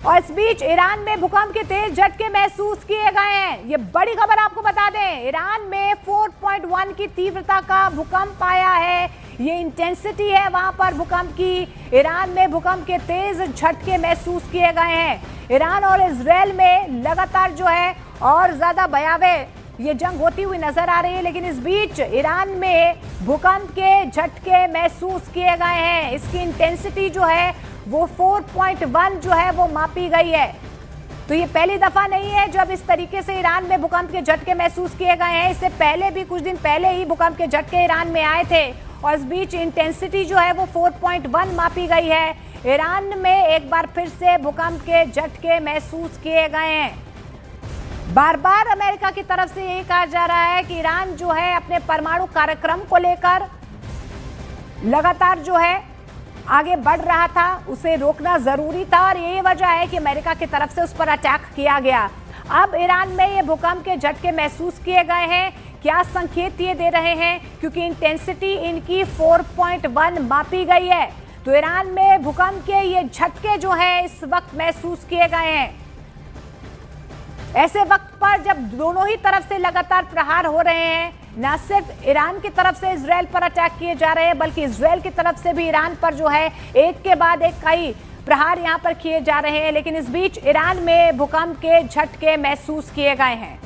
और इस बीच ईरान में भूकंप के तेज झटके महसूस किए गए हैं। ये बड़ी खबर आपको बता दें, ईरान में 4.1 की तीव्रता का भूकंप आया है। ये इंटेंसिटी है वहां पर भूकंप की। ईरान में भूकंप के तेज झटके महसूस किए गए हैं। ईरान और इजरायल में लगातार जो है और ज्यादा भयावह ये जंग होती हुई नजर आ रही है, लेकिन इस बीच ईरान में भूकंप के झटके महसूस किए गए हैं। इसकी इंटेंसिटी जो है वो 4.1 जो है वो मापी गई है। तो ये पहली दफा नहीं है जब इस तरीके से ईरान में भूकंप के झटके महसूस किए गए हैं। इससे पहले भी कुछ दिन पहले ही भूकंप के झटके ईरान में आए थे और इस बीच इंटेंसिटी जो है वो 4.1 मापी गई है। ईरान में एक बार फिर से भूकंप के झटके महसूस किए गए हैं। बार बार अमेरिका की तरफ से यही कहा जा रहा है कि ईरान जो है अपने परमाणु कार्यक्रम को लेकर लगातार जो है आगे बढ़ रहा था, उसे रोकना जरूरी था और यही वजह है कि अमेरिका की तरफ से उस पर अटैक किया गया। अब ईरान में ये भूकंप के झटके महसूस किए गए हैं। क्या संकेत ये दे रहे हैं? क्योंकि इंटेंसिटी इनकी 4.1 मापी गई है, तो ईरान में भूकंप के ये झटके जो है इस वक्त महसूस किए गए हैं। ऐसे वक्त पर जब दोनों ही तरफ से लगातार प्रहार हो रहे हैं, न सिर्फ ईरान की तरफ से इजरायल पर अटैक किए जा रहे हैं, बल्कि इजरायल की तरफ से भी ईरान पर जो है एक के बाद एक कई प्रहार यहां पर किए जा रहे हैं, लेकिन इस बीच ईरान में भूकंप के झटके महसूस किए गए हैं।